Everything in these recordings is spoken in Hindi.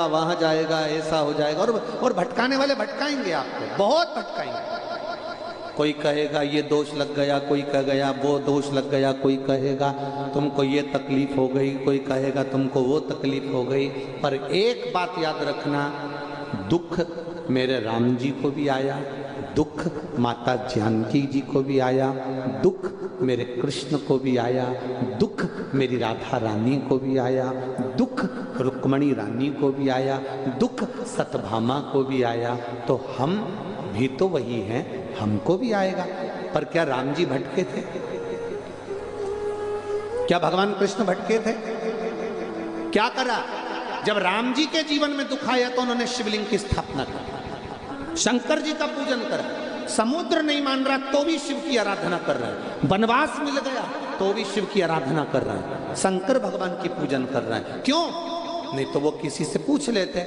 वहां जाएगा, ऐसा हो जाएगा, और भटकाने वाले भटकाएंगे आपको, बहुत भटकाएंगे। कोई कहेगा ये दोष लग गया, कोई कह गया वो दोष लग गया, कोई कहेगा तुमको ये तकलीफ हो गई, कोई कहेगा तुमको वो तकलीफ हो गई। पर एक बात याद रखना, दुख मेरे राम जी को भी आया, दुख माता जानकी जी को भी आया, दुख मेरे कृष्ण को भी आया, दुख मेरी राधा रानी को भी आया, दुख रुक्मणी रानी को भी आया, दुख सत्यभामा को भी आया। तो हम भी तो वही हैं, हमको भी आएगा। पर क्या राम जी भटके थे? क्या भगवान कृष्ण भटके थे? क्या करा? जब राम जी के जीवन में दुख आया तो उन्होंने शिवलिंग की स्थापना की, शंकर जी का पूजन करा। समुद्र नहीं मान रहा तो भी शिव की आराधना कर रहा है, वनवास मिल गया तो भी शिव की आराधना कर रहा है, शंकर भगवान की पूजन कर रहा है। क्यों? नहीं तो वो किसी से पूछ लेते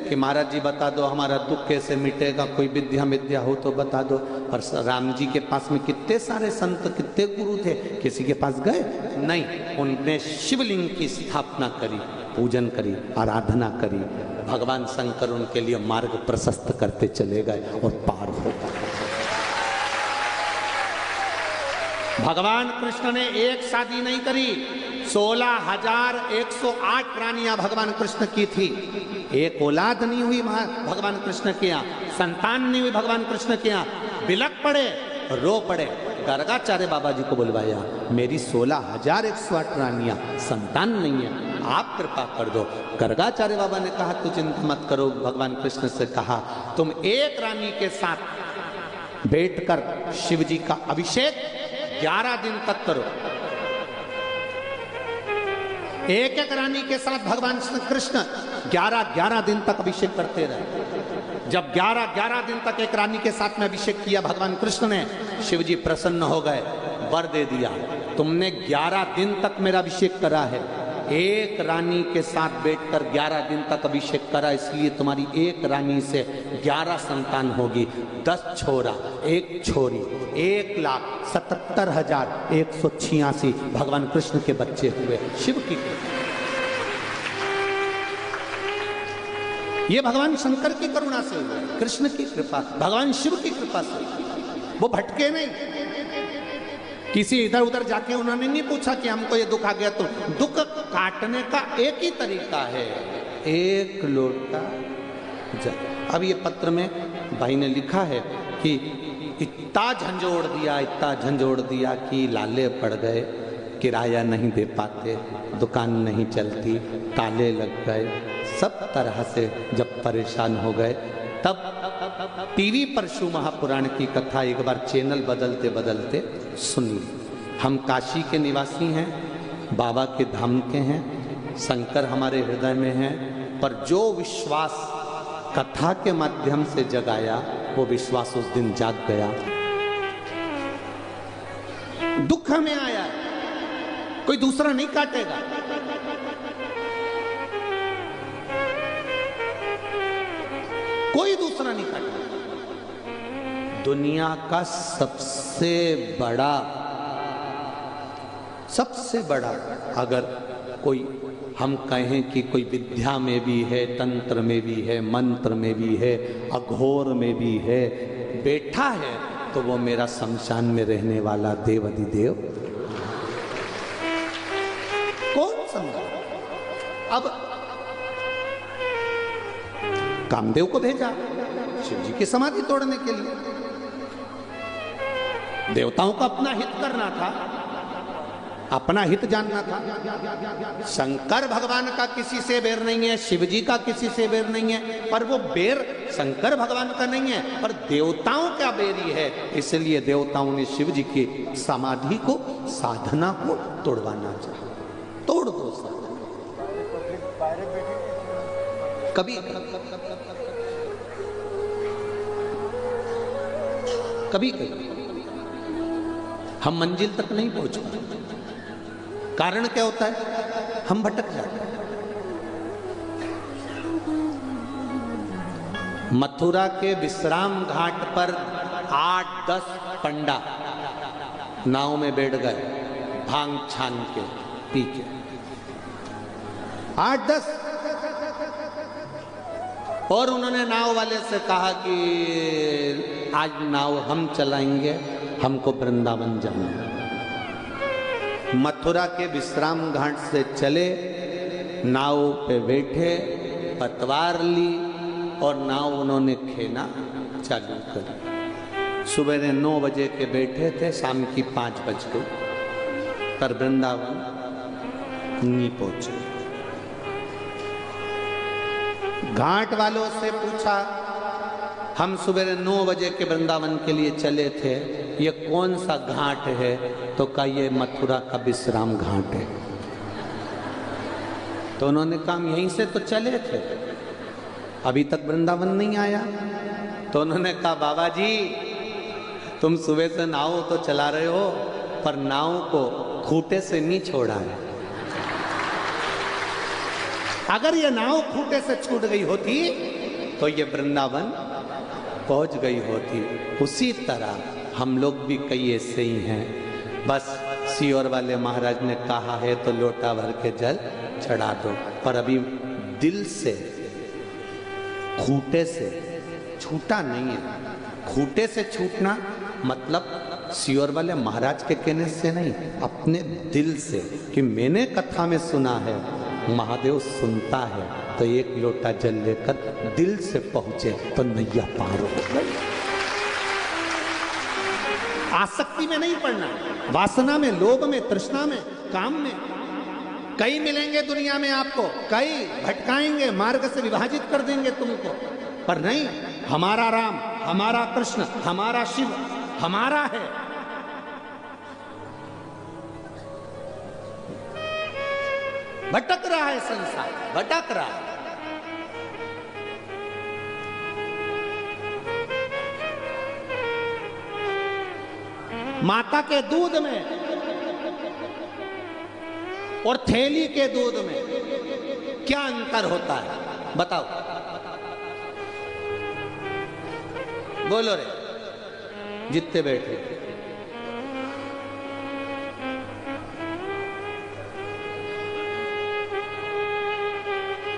कि महाराज जी बता दो हमारा दुख कैसे मिटेगा, कोई विद्या हो तो बता दो। पर राम जी के पास में कितने सारे संत, कितने गुरु थे, किसी के पास गए नहीं। उनने शिवलिंग की स्थापना करी, पूजन करी, आराधना करी। भगवान शंकर उनके लिए मार्ग प्रशस्त करते चले गए और पार हो गए। भगवान कृष्ण ने एक शादी नहीं करी, 16,108 रानियां भगवान कृष्ण की थी। एक औलाद नहीं हुई भगवान कृष्ण के यहाँ, संतान नहीं हुई भगवान कृष्ण के यहाँ। बिलक पड़े, रो पड़े, गर्गाचार्य बाबा जी को बुलवाया, मेरी 16,108 रानियां, संतान नहीं है, आप कृपा कर दो। गर्गाचार्य बाबा ने कहा तू चिंता मत करो। भगवान कृष्ण से कहा तुम एक रानी के साथ बैठकर शिव जी का अभिषेक 11 दिन तक करो। एक एक रानी के साथ भगवान कृष्ण 11 दिन तक अभिषेक करते रहे। जब 11 दिन तक एक रानी के साथ में अभिषेक किया भगवान कृष्ण ने, शिव जी प्रसन्न हो गए, वर दे दिया, तुमने 11 दिन तक मेरा अभिषेक करा है, एक रानी के साथ बैठकर 11 दिन तक अभिषेक करा, इसलिए तुम्हारी एक रानी से 11 संतान होगी। 10 छोरा, 1 छोरी, 1,77,186 भगवान कृष्ण के बच्चे हुए। शिव की ये भगवान शंकर की करुणा से हुए, कृष्ण की कृपा, भगवान शिव की कृपा से। वो भटके नहीं, किसी इधर उधर जाके उन्होंने नहीं पूछा कि हमको ये दुख आ गया। तो दुख काटने का एक ही तरीका है, एक लोटा जल। अब ये पत्र में भाई ने लिखा है कि इतना झंझोड़ दिया कि लाले पड़ गए, किराया नहीं दे पाते, दुकान नहीं चलती, ताले लग गए, सब तरह से जब परेशान हो गए, तब टीवी पर शिव महापुराण की कथा एक बार चैनल बदलते बदलते सुनी। हम काशी के निवासी हैं, बाबा के धाम के हैं, शंकर हमारे हृदय में हैं, पर जो विश्वास कथा के माध्यम से जगाया वो विश्वास उस दिन जाग गया। दुख हमें आया, कोई दूसरा नहीं काटेगा। कोई दूसरा नहीं काटेगा। दुनिया का सबसे बड़ा अगर कोई हम कहें कि कोई विद्या में भी है, तंत्र में भी है, मंत्र में भी है, अघोर में भी है, बैठा है, तो वो मेरा शमशान में रहने वाला देवाधिदेव। कौन समझा? अब कामदेव को भेजा शिव जी की समाधि तोड़ने के लिए। देवताओं का अपना हित करना था, अपना हित जानना था। शंकर भगवान का किसी से बैर नहीं है, शिव जी का किसी से बैर नहीं है, पर वो बैर शंकर भगवान का नहीं है, पर देवताओं का बैरी है। इसलिए देवताओं ने शिव जी की समाधि को, साधना को तोड़वाना चाहा। तोड़ दो साधना। कभी हम मंजिल तक नहीं पहुंच पाते। कारण क्या होता है? हम भटक जाते हैं। मथुरा के विश्राम घाट पर 8-10 पंडा नाव में बैठ गए, भांग छान के पी के। 8-10 और उन्होंने नाव वाले से कहा कि आज नाव हम चलाएंगे, हमको वृंदावन जाना है। मथुरा के विश्राम घाट से चले, नाव पे बैठे, पतवार ली और नाव उन्होंने खेना चालू करी। सुबह 9 बजे के बैठे थे, शाम की 5 बज गई, पर वृंदावन नहीं पहुंचे। घाट वालों से पूछा, हम सुबह 9 बजे के वृंदावन के लिए चले थे, ये कौन सा घाट है? तो कहा ये मथुरा का विश्राम घाट है। तो उन्होंने कहा यहीं से तो चले थे, अभी तक वृंदावन नहीं आया। तो उन्होंने कहा बाबा जी, तुम सुबह से नाव तो चला रहे हो, पर नाव को खूंटे से नहीं छोड़ा है। अगर ये नाव खूंटे से छूट गई होती तो ये वृंदावन पहुंच गई होती। उसी तरह हम लोग भी कई ऐसे ही हैं, बस सीहोर वाले महाराज ने कहा है तो लोटा भर के जल चढ़ा दो, पर अभी दिल से, खूंटे से छूटा नहीं है। खूंटे से छूटना मतलब सीहोर वाले महाराज के कहने से नहीं, अपने दिल से, कि मैंने कथा में सुना है महादेव सुनता है, तो एक लोटा जल लेकर दिल से पहुंचे तो नैया पार हो गई। आसक्ति में नहीं पड़ना, वासना में, लोभ में, तृष्णा में, काम में। कई मिलेंगे दुनिया में आपको, कई भटकाएंगे, मार्ग से विभाजित कर देंगे तुमको, पर नहीं, हमारा राम, हमारा कृष्ण, हमारा शिव हमारा है। भटक रहा है संसार, भटक रहा है। माता के दूध में और थैली के दूध में क्या अंतर होता है? बताओ, बोलो रे, जितने बैठे।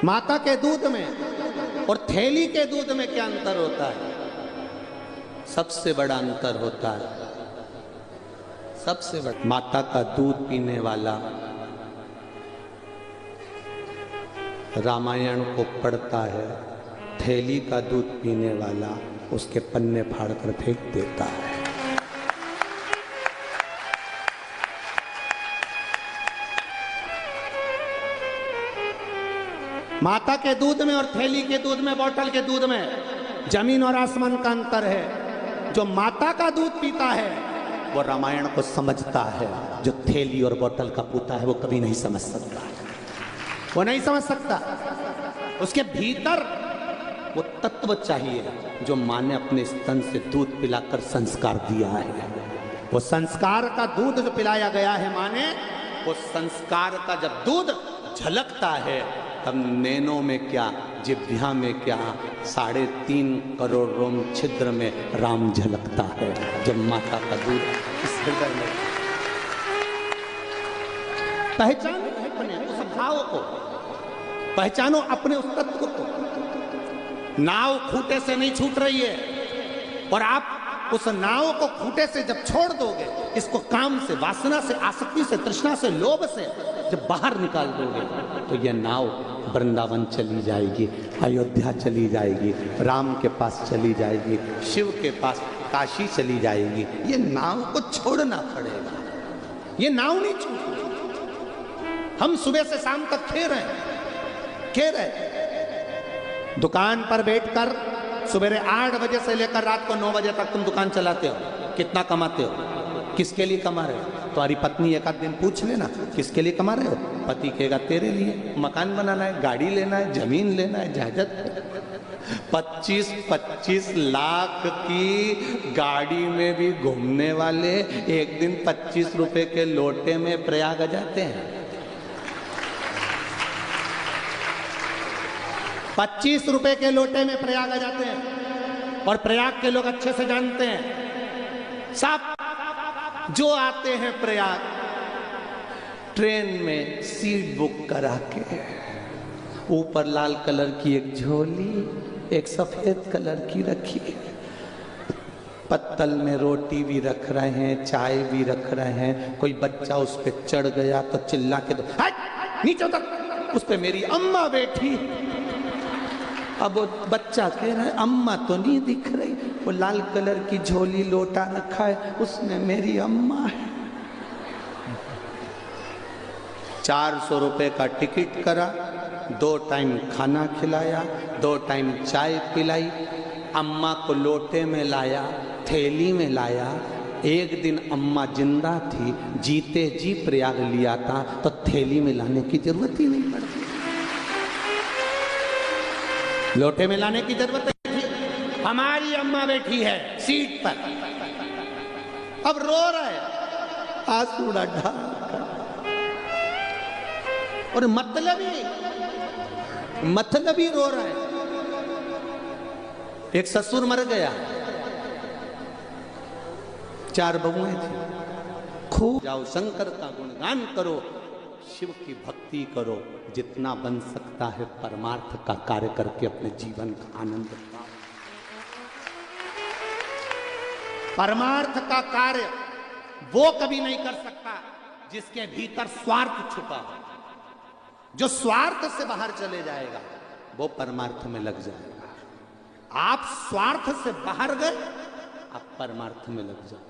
माता के दूध में और थैली के दूध में क्या अंतर होता है? सबसे बड़ा अंतर होता है, सबसे बड़ा। माता का दूध पीने वाला रामायण को पढ़ता है, थैली का दूध पीने वाला उसके पन्ने फाड़कर फेंक देता है। माता के दूध में और थैली के दूध में, बोतल के दूध में जमीन और आसमान का अंतर है। जो माता का दूध पीता है वो रामायण को समझता है, जो थैली और बोतल का पीता है वो कभी नहीं समझ सकता, वो नहीं समझ सकता। उसके भीतर वो तत्व चाहिए जो माँ ने अपने स्तन से दूध पिलाकर संस्कार दिया है। वो संस्कार का दूध जो पिलाया गया है माँ ने, वो संस्कार का जब दूध झलकता है तब नैनों में क्या, जिह्वा में क्या, 3.5 करोड़ रोम छिद्र में राम झलकता है जब माता का दूध इस हृदय में। पहचानो अपने उस भाव को, पहचानो अपने उस तत्व को। नाव खूंटे से नहीं छूट रही है, और आप उस नाव को खूंटे से जब छोड़ दोगे, इसको काम से, वासना से, आसक्ति से, तृष्णा से, लोभ से जब बाहर निकाल दोगे, तो यह नाव वृंदावन चली जाएगी, अयोध्या चली जाएगी, राम के पास चली जाएगी, शिव के पास, काशी चली जाएगी। ये नाव को छोड़ना पड़ेगा, ये नाव नहीं छूटेगी। हम सुबह से शाम तक खेर रहे दुकान पर बैठकर, सुबह 8 बजे से लेकर रात को 9 बजे तक तुम दुकान चलाते हो। कितना कमाते हो? किसके लिए कमा रहे हो? तुम्हारी पत्नी एक आध दिन पूछ लेना किसके लिए कमा रहे हो? पति कहेगा तेरे लिए, मकान बनाना है, गाड़ी लेना है, जमीन लेना है, जायदाद। 25-25 लाख की गाड़ी में भी घूमने वाले एक दिन 25 रुपए के लोटे में प्रयाग जाते हैं। 25 रुपए के लोटे में प्रयाग जाते हैं, और प्रयाग के लोग अच्छे से जानते हैं। सब जो आते हैं प्रयाग, ट्रेन में सीट बुक करा के, ऊपर लाल कलर की एक झोली, एक सफेद कलर की रखी है, पत्तल में रोटी भी रख रहे हैं, चाय भी रख रहे हैं। कोई बच्चा उस पे चढ़ गया तो चिल्ला के दो, नीचे उतर। उस पे मेरी अम्मा बैठी। अब वो बच्चा कह रहा है अम्मा तो नहीं दिख रही। वो लाल कलर की झोली लोटा रखा है, उसमें मेरी अम्मा है। 400 रुपए का टिकट करा, 2 टाइम खाना खिलाया, 2 टाइम चाय पिलाई, अम्मा को लोटे में लाया, थैली में लाया। एक दिन अम्मा जिंदा थी, जीते जी प्रयाग लिया था तो थैली में लाने की जरूरत ही नहीं पड़ती, लोटे में लाने की जरूरत नहीं थी। हमारी अम्मा बैठी है सीट पर, अब रो रहा है, आंसू ढा, और मतलब ही रो रहा है। एक ससुर मर गया, 4 बहुएं थी। खूब जाओ शंकर का गुणगान करो, शिव की भक्ति करो, जितना बन सकता है परमार्थ का कार्य करके अपने जीवन का आनंद पाओ। परमार्थ का कार्य वो कभी नहीं कर सकता जिसके भीतर स्वार्थ छुपा हो। जो स्वार्थ से बाहर चले जाएगा वो परमार्थ में लग जाएगा। आप स्वार्थ से बाहर गए, आप परमार्थ में लग जाओ।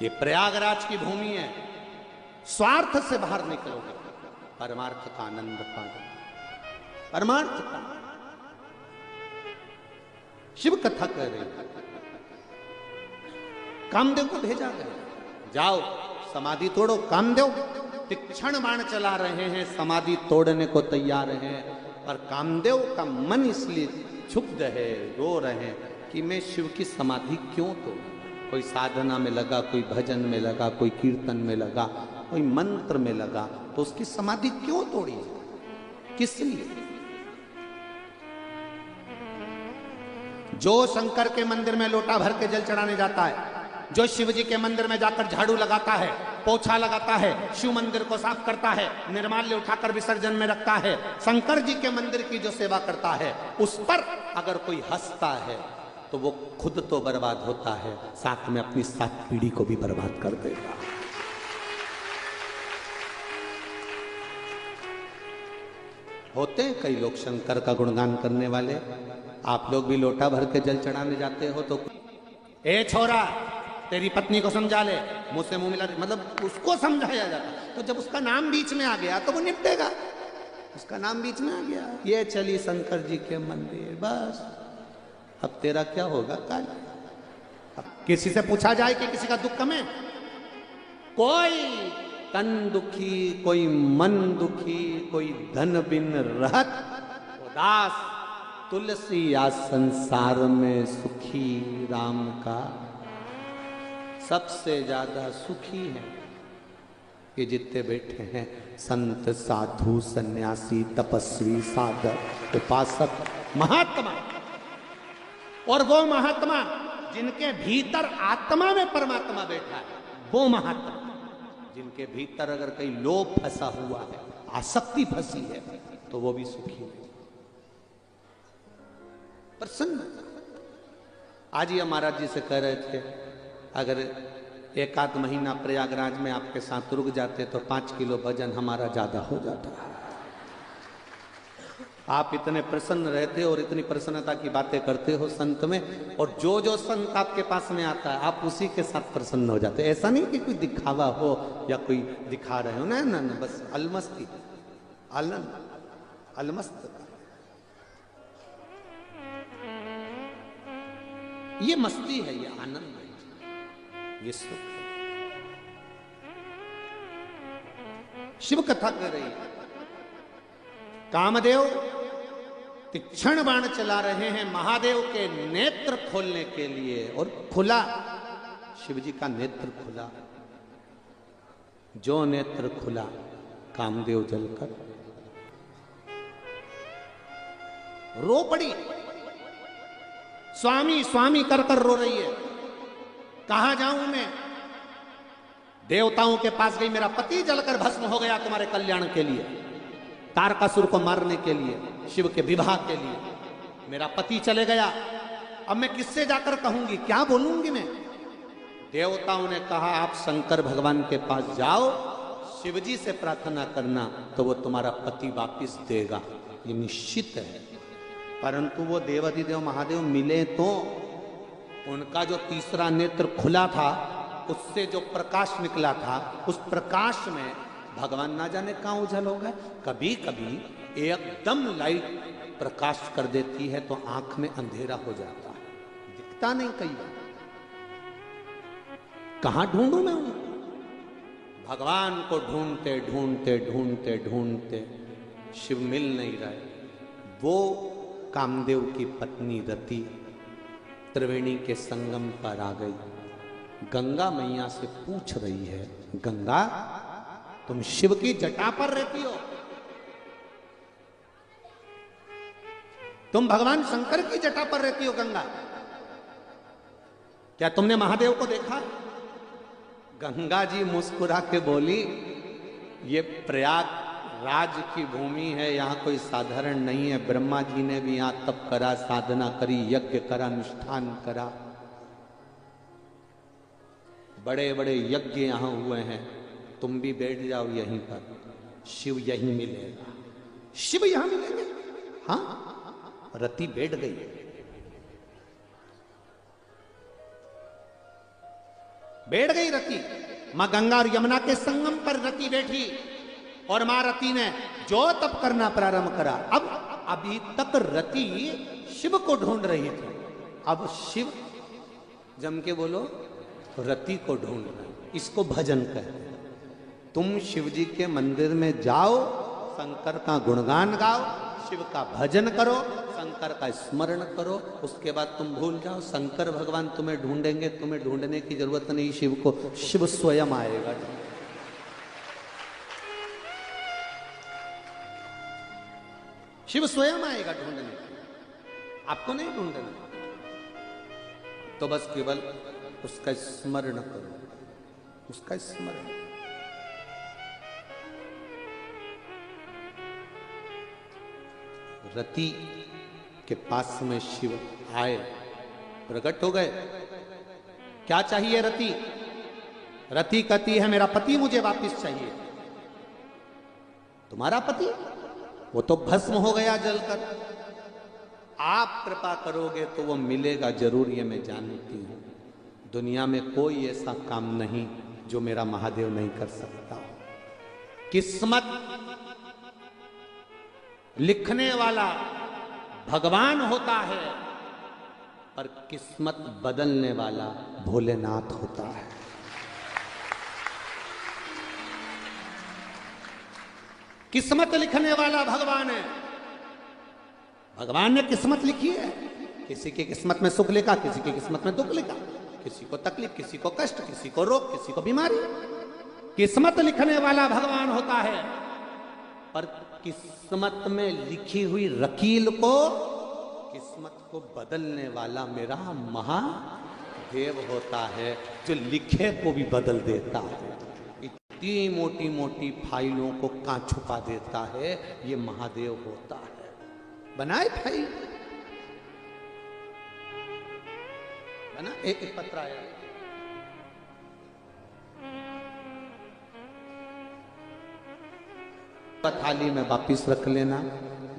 ये प्रयागराज की भूमि है, स्वार्थ से बाहर निकलोगे, परमार्थ का आनंद पाओगे। परमार्थ का शिव कथा कह रही, कामदेव को भेजा गया, जाओ समाधि तोड़ो। कामदेव तीक्ष्ण बाण चला रहे हैं, समाधि तोड़ने को तैयार हैं, और कामदेव का मन इसलिए क्षुब्ध है, रो रहे हैं कि मैं शिव की समाधि क्यों तोड़ूं। कोई साधना में लगा, कोई भजन में लगा, कोई कीर्तन में लगा, कोई मंत्र में लगा, तो उसकी समाधि क्यों तोड़ी, किस लिए? जो शंकर के मंदिर में लोटा भर के जल चढ़ाने जाता है, जो शिव जी के मंदिर में जाकर झाड़ू लगाता है, पोछा लगाता है, शिव मंदिर को साफ करता है, निर्माल्य उठाकर विसर्जन में रखता है, शंकर जी के मंदिर की जो सेवा करता है, उस पर अगर कोई हंसता है तो वो खुद तो बर्बाद होता है, साथ में अपनी 7 पीढ़ी को भी बर्बाद कर देगा। होते हैं कई लोग शंकर का गुणगान करने वाले। आप लोग भी लोटा भर के जल चढ़ाने जाते हो तो ए छोरा तेरी पत्नी को समझा ले, मुझसे मुंह मिला, मतलब उसको समझाया जाता। तो जब उसका नाम बीच में आ गया तो वो निपटेगा। उसका नाम बीच में आ गया, ये चली शंकर जी के मंदिर, बस अब तेरा क्या होगा काल। किसी से पूछा जाए कि किसी का दुख कम है, कोई तन दुखी, कोई मन दुखी, कोई धन बिन रहत उदास, तुलसी या संसार में सुखी राम का। सबसे ज्यादा सुखी है ये जितने बैठे हैं, संत साधु सन्यासी तपस्वी साधक उपासक महात्मा। और वो महात्मा जिनके भीतर आत्मा में परमात्मा बैठा है, वो महात्मा जिनके भीतर अगर कहीं लोभ फंसा हुआ है, आसक्ति फंसी है, तो वो भी सुखी है, प्रसन्न। आज ही महाराज जी से कह रहे थे, अगर 1 आध महीना प्रयागराज में आपके साथ रुक जाते तो 5 किलो वजन हमारा ज्यादा हो जाता। आप इतने प्रसन्न रहते और इतनी प्रसन्नता की बातें करते हो संत में, और जो जो संत आपके पास में आता है आप उसी के साथ प्रसन्न हो जाते। ऐसा नहीं कि कोई दिखावा हो या कोई दिखा रहे हो, ना ना ना, बस अलमस्ती, अलमस्त। ये मस्ती है, ये आनंद है, ये सुख है। शिव कथा कर रही है, कामदेव तीक्ष्ण बाण चला रहे हैं महादेव के नेत्र खोलने के लिए, और खुला, शिव जी का नेत्र खुला। जो नेत्र खुला, कामदेव जलकर रो पड़ी, स्वामी स्वामी कर कर रो रही है। कहां जाऊं मैं, देवताओं के पास गई, मेरा पति जलकर भस्म हो गया तुम्हारे कल्याण के लिए। तारकासुर को मारने के लिए, शिव के विवाह के लिए। मेरा पति चले गया, अब मैं किससे जाकर कहूंगी, क्या बोलूंगी मैं? देवताओं ने कहा आप शंकर भगवान के पास जाओ, शिवजी से प्रार्थना करना तो वो तुम्हारा पति वापिस देगा, ये निश्चित है। परंतु वो देवाधिदेव महादेव मिले तो उनका जो तीसरा नेत्र खुला था, उससे जो प्रकाश निकला था, उस प्रकाश में भगवान ना जाने कहां उजल हो गए। कभी कभी एकदम लाइट प्रकाश कर देती है तो आंख में अंधेरा हो जाता है, दिखता नहीं। कई बार कहां ढूंढूं मैं उन्हें? भगवान को ढूंढते ढूंढते ढूंढते ढूंढते शिव मिल नहीं रहे। वो कामदेव की पत्नी रति त्रिवेणी के संगम पर आ गई। गंगा मैया से पूछ रही है, गंगा तुम शिव की जटा पर रहती हो, तुम भगवान शंकर की जटा पर रहती हो गंगा, क्या तुमने महादेव को देखा? गंगा जी मुस्कुरा के बोली, ये प्रयाग राज की भूमि है, यहाँ कोई साधारण नहीं है। ब्रह्मा जी ने भी यहाँ तप करा, साधना करी, यज्ञ करा, अनुष्ठान करा, बड़े बड़े यज्ञ यहाँ हुए हैं। तुम भी बैठ जाओ यहीं पर, शिव यहीं मिलेगा, शिव यहां मिलेंगे। हाँ, रति बैठ गई। बैठ गई रति, मां गंगा और यमुना के संगम पर रति बैठी और मां रति ने जो तप करना प्रारंभ करा। अब अभी तक रति शिव को ढूंढ रही थी, अब शिव जम के बोलो रति को ढूंढ रहे। इसको भजन कहते हैं। तुम शिव जी के मंदिर में जाओ, शंकर का गुणगान गाओ, शिव का भजन करो, शंकर का स्मरण करो, उसके बाद तुम भूल जाओ। शंकर भगवान तुम्हें ढूंढेंगे, तुम्हें ढूंढने की जरूरत नहीं शिव को, शिव स्वयं आएगा। शिव स्वयं आएगा ढूंढने, आपको नहीं ढूंढना। तो बस केवल उसका स्मरण करो, उसका स्मरण। रति के पास में शिव आए, प्रकट हो गए। क्या चाहिए रति? रति कहती है मेरा पति मुझे वापस चाहिए। तुम्हारा पति वो तो भस्म हो गया जलकर, आप कृपा करोगे तो वो मिलेगा जरूर, ये मैं जानती हूं। दुनिया में कोई ऐसा काम नहीं जो मेरा महादेव नहीं कर सकता। किस्मत लिखने वाला भगवान होता है, पर किस्मत बदलने वाला भोलेनाथ होता है। किस्मत लिखने वाला भगवान है। भगवान ने किस्मत लिखी है, किसी की किस्मत में सुख लिखा, किसी की किस्मत में दुख लिखा, किसी को तकलीफ, किसी को कष्ट, किसी को रोग, किसी को बीमारी। किस्मत लिखने वाला भगवान होता है, पर किस्मत में लिखी हुई लकीर को, किस्मत को बदलने वाला मेरा महादेव होता है, जो लिखे को भी बदल देता है। इतनी मोटी मोटी फाइलों को कहां छुपा देता है, ये महादेव होता है। बनाए फाइल, बना एक पत्र आया, थाली में वापिस रख लेना,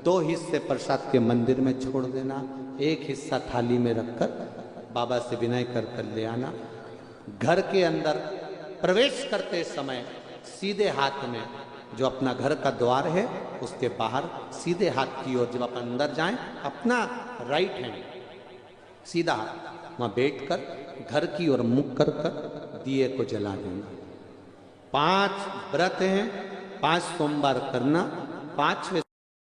2 हिस्से प्रसाद के मंदिर में छोड़ देना, 1 हिस्सा थाली में रखकर बाबा से विनय कर कर ले आना। घर के अंदर प्रवेश करते समय सीधे हाथ में, जो अपना घर का द्वार है उसके बाहर सीधे हाथ की ओर जब आप अंदर जाएं, अपना राइट हैंड सीधा हाथ वहां बैठकर घर की ओर मुख कर कर दिए को जला देना। 5 व्रत हैं, 5 सोमवार करना, 5वें